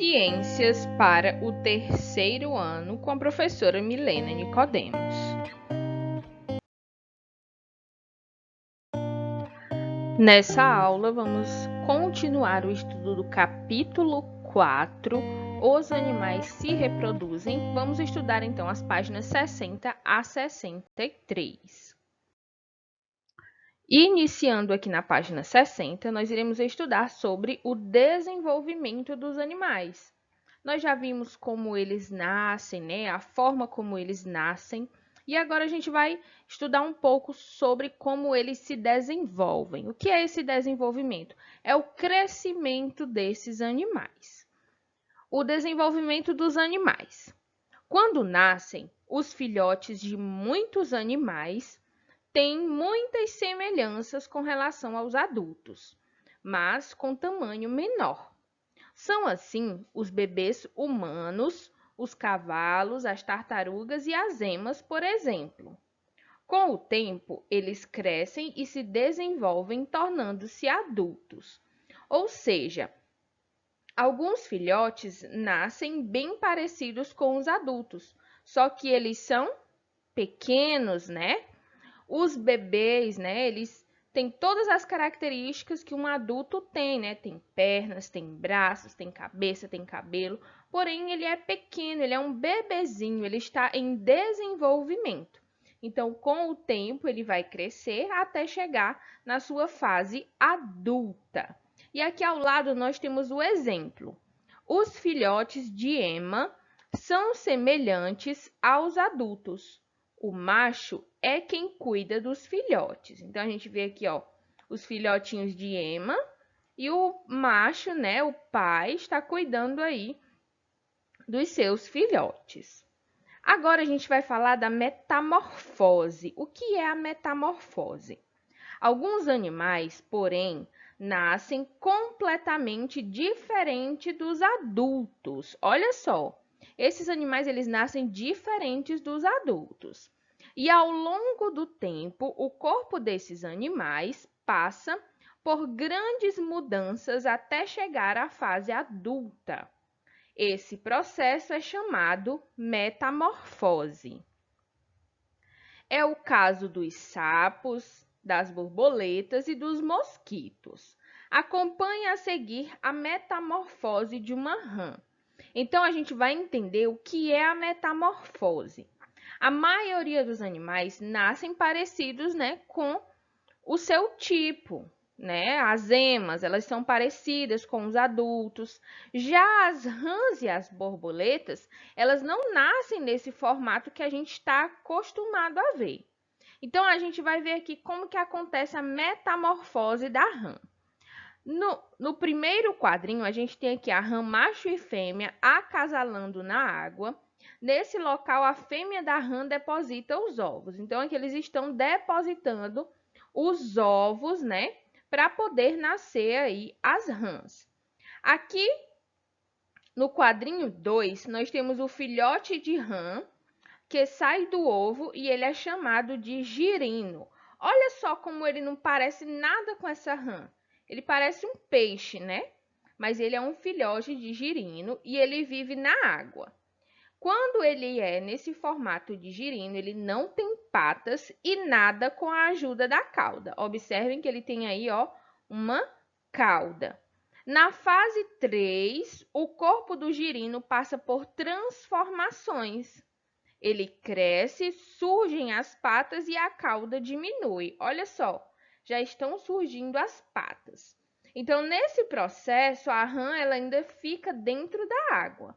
Ciências para o terceiro ano com a professora Milena Nicodemos. Nessa aula, vamos continuar o estudo do capítulo 4, Os animais se reproduzem. Vamos estudar então as páginas 60 a 63. Iniciando aqui na página 60, nós iremos estudar sobre o desenvolvimento dos animais. Nós já vimos como eles nascem, né? A forma como eles nascem. E agora a gente vai estudar um pouco sobre como eles se desenvolvem. O que é esse desenvolvimento? É o crescimento desses animais. O desenvolvimento dos animais. Quando nascem, os filhotes de muitos animais têm muitas semelhanças com relação aos adultos, mas com tamanho menor. São assim os bebês humanos, os cavalos, as tartarugas e as emas, por exemplo. Com o tempo, eles crescem e se desenvolvem, tornando-se adultos. Ou seja, alguns filhotes nascem bem parecidos com os adultos, só que eles são pequenos, né? Os bebês, né, eles têm todas as características que um adulto tem, né? Tem pernas, tem braços, tem cabeça, tem cabelo. Porém, ele é pequeno, ele é um bebezinho, ele está em desenvolvimento. Então, com o tempo, ele vai crescer até chegar na sua fase adulta. E aqui ao lado nós temos o exemplo. Os filhotes de ema são semelhantes aos adultos. O macho é quem cuida dos filhotes. Então, a gente vê aqui, ó, os filhotinhos de ema e o macho, né, o pai, está cuidando aí dos seus filhotes. Agora, a gente vai falar da metamorfose. O que é a metamorfose? Alguns animais, porém, nascem completamente diferente dos adultos. Olha só, esses animais eles nascem diferentes dos adultos. E ao longo do tempo, o corpo desses animais passa por grandes mudanças até chegar à fase adulta. Esse processo é chamado metamorfose. É o caso dos sapos, das borboletas e dos mosquitos. Acompanhe a seguir a metamorfose de uma rã. Então, a gente vai entender o que é a metamorfose. A maioria dos animais nascem parecidos, né, com o seu tipo, né? As emas, elas são parecidas com os adultos. Já as rãs e as borboletas, elas não nascem nesse formato que a gente está acostumado a ver. Então, a gente vai ver aqui como que acontece a metamorfose da rã. No primeiro quadrinho, a gente tem aqui a rã macho e fêmea acasalando na água. Nesse local, a fêmea da rã deposita os ovos. Então, aqui eles estão depositando os ovos, né, para poder nascer aí as rãs. Aqui, no quadrinho 2, nós temos o filhote de rã, que sai do ovo e ele é chamado de girino. Olha só como ele não parece nada com essa rã. Ele parece um peixe, né? Mas ele é um filhote de girino e ele vive na água. Quando ele é nesse formato de girino, ele não tem patas e nada com a ajuda da cauda. Observem que ele tem aí, ó, uma cauda. Na fase 3, o corpo do girino passa por transformações. Ele cresce, surgem as patas e a cauda diminui. Olha só, já estão surgindo as patas. Então, nesse processo, a rã ela ainda fica dentro da água.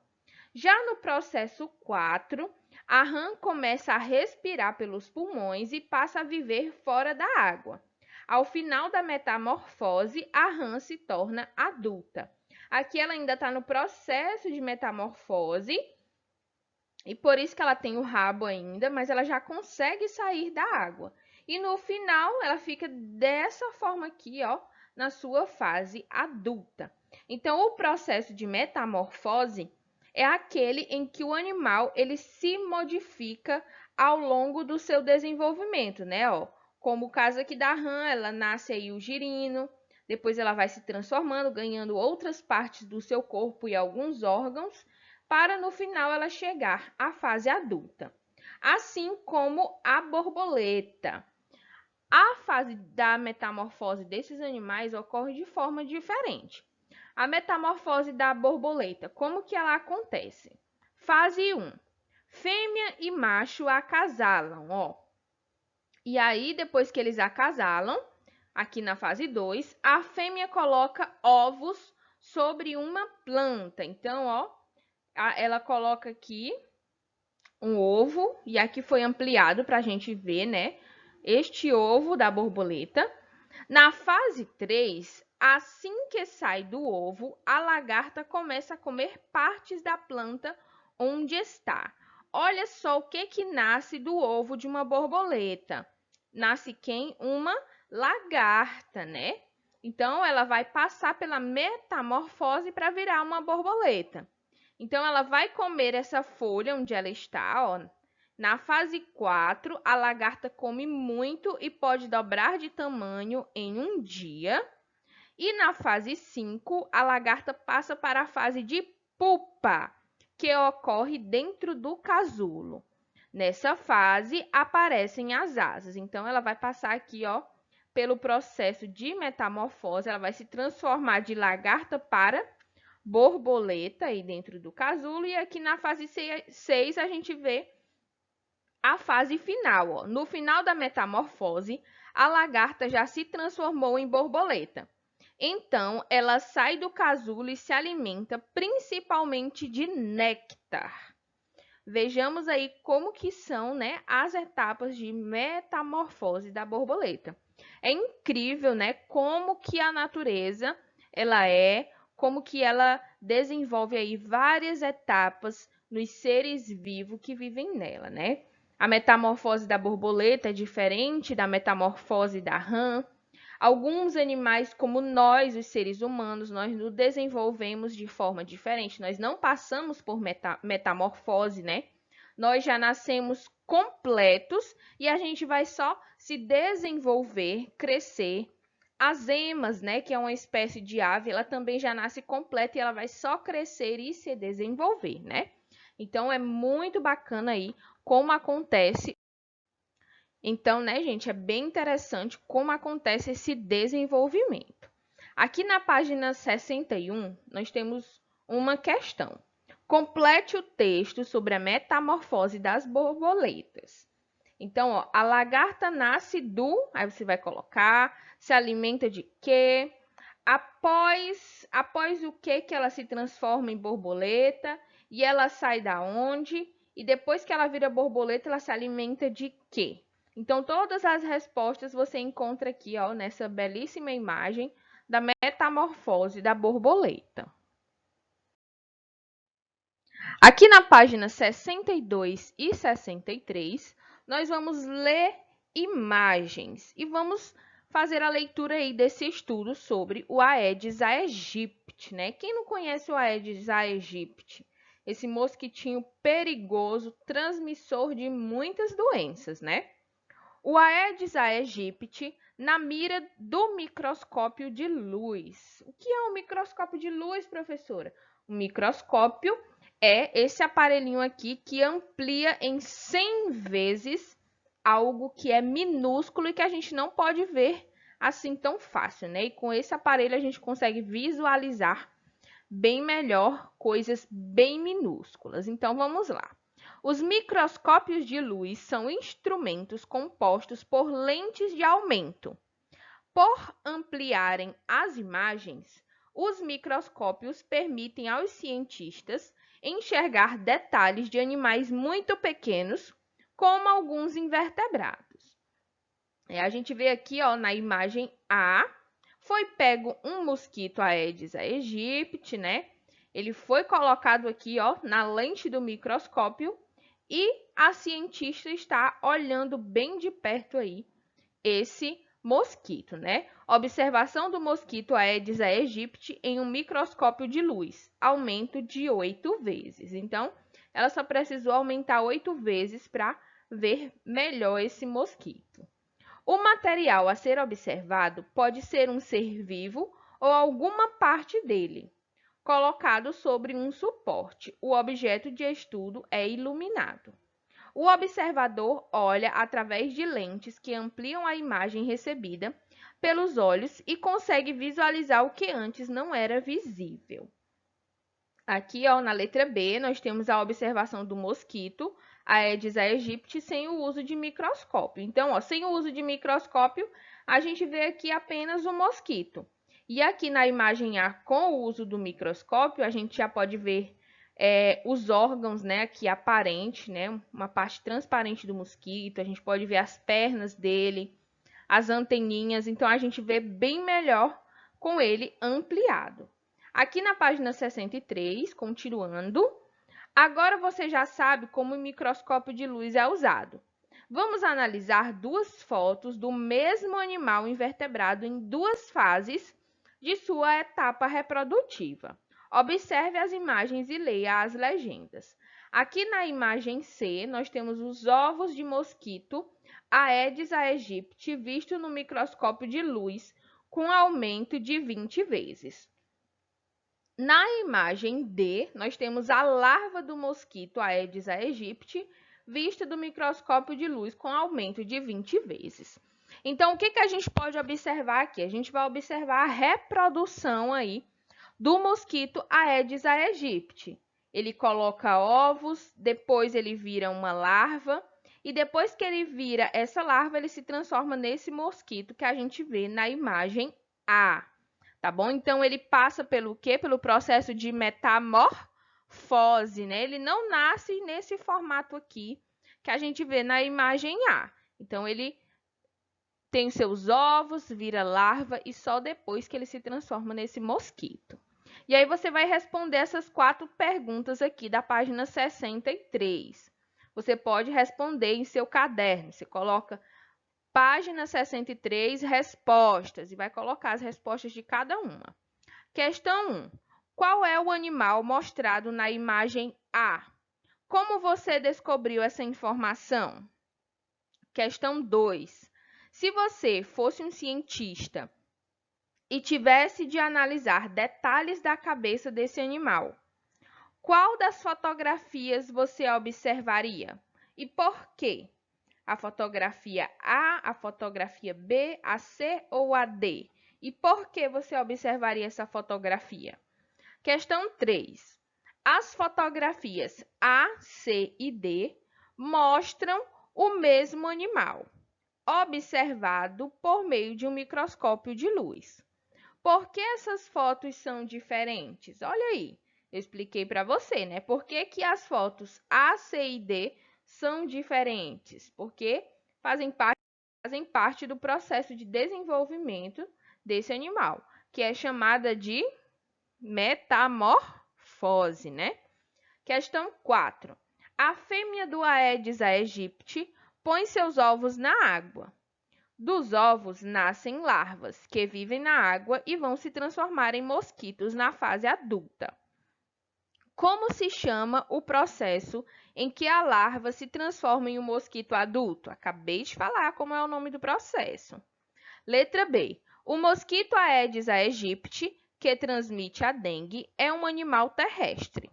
Já no processo 4, a rã começa a respirar pelos pulmões e passa a viver fora da água. Ao final da metamorfose, a rã se torna adulta. Aqui ela ainda está no processo de metamorfose, e por isso que ela tem o rabo ainda, mas ela já consegue sair da água. E no final, ela fica dessa forma aqui, ó, na sua fase adulta. Então, o processo de metamorfose é aquele em que o animal ele se modifica ao longo do seu desenvolvimento, né? Ó, como o caso aqui da rã, ela nasce aí o girino. depois ela vai se transformando, ganhando outras partes do seu corpo e alguns órgãos, para no final ela chegar à fase adulta. Assim como a borboleta. A fase da metamorfose desses animais ocorre de forma diferente. A metamorfose da borboleta, como que ela acontece? Fase 1. Fêmea e macho acasalam, ó. E aí, depois que eles acasalam, aqui na fase 2, a fêmea coloca ovos sobre uma planta. Então, ó, ela coloca aqui um ovo, e aqui foi ampliado para a gente ver, né? Este ovo da borboleta. Na fase 3, assim que sai do ovo, a lagarta começa a comer partes da planta onde está. Olha só o que nasce do ovo de uma borboleta. Nasce quem? Uma lagarta, né? Então, ela vai passar pela metamorfose para virar uma borboleta. Então, ela vai comer essa folha onde ela está, ó. Na fase 4, a lagarta come muito e pode dobrar de tamanho em um dia. E na fase 5, a lagarta passa para a fase de pupa, que ocorre dentro do casulo. Nessa fase, aparecem as asas. Então, ela vai passar aqui, ó, pelo processo de metamorfose. Ela vai se transformar de lagarta para borboleta aí dentro do casulo. E aqui na fase 6, a gente vê a fase final, ó. No final da metamorfose, a lagarta já se transformou em borboleta. Então, ela sai do casulo e se alimenta principalmente de néctar. Vejamos aí como que são, né, as etapas de metamorfose da borboleta. É incrível, né, como que a natureza como que ela desenvolve aí várias etapas nos seres vivos que vivem nela, né? A metamorfose da borboleta é diferente da metamorfose da rã. Alguns animais, como nós, os seres humanos, nós nos desenvolvemos de forma diferente. Nós não passamos por metamorfose, né? Nós já nascemos completos e a gente vai só se desenvolver, crescer. As emas, né, que é uma espécie de ave, ela também já nasce completa e ela vai só crescer e se desenvolver, né? Então, é muito bacana aí como acontece. Então, né, gente, é bem interessante como acontece esse desenvolvimento. Aqui na página 61, nós temos uma questão. Complete o texto sobre a metamorfose das borboletas. Então, ó, a lagarta nasce do, aí você vai colocar, se alimenta de quê? Após o que ela se transforma em borboleta e ela sai da onde? E depois que ela vira borboleta, ela se alimenta de quê? Então, todas as respostas você encontra aqui, ó, nessa belíssima imagem da metamorfose da borboleta. Aqui na página 62 e 63, nós vamos ler imagens e vamos fazer a leitura aí desse estudo sobre o Aedes aegypti, né? Quem não conhece o Aedes aegypti? Esse mosquitinho perigoso, transmissor de muitas doenças, né? O Aedes aegypti na mira do microscópio de luz. O que é um microscópio de luz, professora? O microscópio é esse aparelhinho aqui que amplia em 100 vezes algo que é minúsculo e que a gente não pode ver assim tão fácil, né? E com esse aparelho a gente consegue visualizar bem melhor coisas bem minúsculas. Então, vamos lá. Os microscópios de luz são instrumentos compostos por lentes de aumento. Por ampliarem as imagens, os microscópios permitem aos cientistas enxergar detalhes de animais muito pequenos, como alguns invertebrados. A gente vê aqui, ó, na imagem A, foi pego um mosquito Aedes aegypti, né? Ele foi colocado aqui, ó, na lente do microscópio e a cientista está olhando bem de perto aí esse mosquito, né? Observação do mosquito Aedes aegypti em um microscópio de luz, aumento de 8 vezes. Então, ela só precisou aumentar 8 vezes para ver melhor esse mosquito. O material a ser observado pode ser um ser vivo ou alguma parte dele, colocado sobre um suporte. O objeto de estudo é iluminado. O observador olha através de lentes que ampliam a imagem recebida pelos olhos e consegue visualizar o que antes não era visível. Aqui, ó, na letra B, nós temos a observação do mosquito, a Aedes aegypti, sem o uso de microscópio. Então, ó, sem o uso de microscópio, a gente vê aqui apenas o mosquito. E aqui na imagem A, com o uso do microscópio, a gente já pode ver os órgãos, né, aqui aparente, né, uma parte transparente do mosquito, a gente pode ver as pernas dele, as anteninhas, então a gente vê bem melhor com ele ampliado. Aqui na página 63, continuando, agora você já sabe como o microscópio de luz é usado. Vamos analisar duas fotos do mesmo animal invertebrado em duas fases de sua etapa reprodutiva. Observe as imagens e leia as legendas. Aqui na imagem C, nós temos os ovos de mosquito Aedes aegypti visto no microscópio de luz com aumento de 20 vezes. Na imagem D, nós temos a larva do mosquito Aedes aegypti vista do microscópio de luz com aumento de 20 vezes. Então, o que a gente pode observar aqui? A gente vai observar a reprodução aí do mosquito Aedes aegypti. Ele coloca ovos, depois ele vira uma larva, e depois que ele vira essa larva, ele se transforma nesse mosquito que a gente vê na imagem A. Tá bom? Então, ele passa pelo quê? Pelo processo de metamorfose, né? Ele não nasce nesse formato aqui que a gente vê na imagem A. Então, ele tem os seus ovos, vira larva e só depois que ele se transforma nesse mosquito. E aí, você vai responder essas 4 perguntas aqui da página 63. Você pode responder em seu caderno. Você coloca página 63, respostas, e vai colocar as respostas de cada uma. Questão 1. Qual é o animal mostrado na imagem A? Como você descobriu essa informação? Questão 2. Se você fosse um cientista e tivesse de analisar detalhes da cabeça desse animal, qual das fotografias você observaria? E por quê? A fotografia A, a fotografia B, a C ou a D? E por que você observaria essa fotografia? Questão 3. As fotografias A, C e D mostram o mesmo animal, observado por meio de um microscópio de luz. Por que essas fotos são diferentes? Olha aí, eu expliquei para você, né? Por que as fotos A, C e D são diferentes? Porque fazem parte do processo de desenvolvimento desse animal, que é chamada de metamorfose, né? Questão 4. A fêmea do Aedes aegypti põe seus ovos na água. Dos ovos nascem larvas, que vivem na água e vão se transformar em mosquitos na fase adulta. Como se chama o processo em que a larva se transforma em um mosquito adulto? Acabei de falar como é o nome do processo. Letra B. O mosquito Aedes aegypti, que transmite a dengue, é um animal terrestre.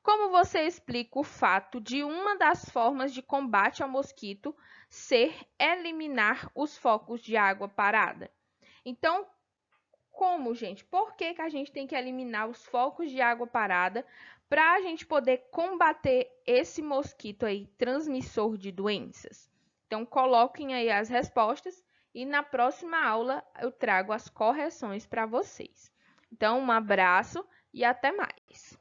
Como você explica o fato de uma das formas de combate ao mosquito ser eliminar os focos de água parada? Então, como, gente? Por que a gente tem que eliminar os focos de água parada para a gente poder combater esse mosquito aí transmissor de doenças? Então, coloquem aí as respostas e na próxima aula eu trago as correções para vocês. Então, um abraço e até mais!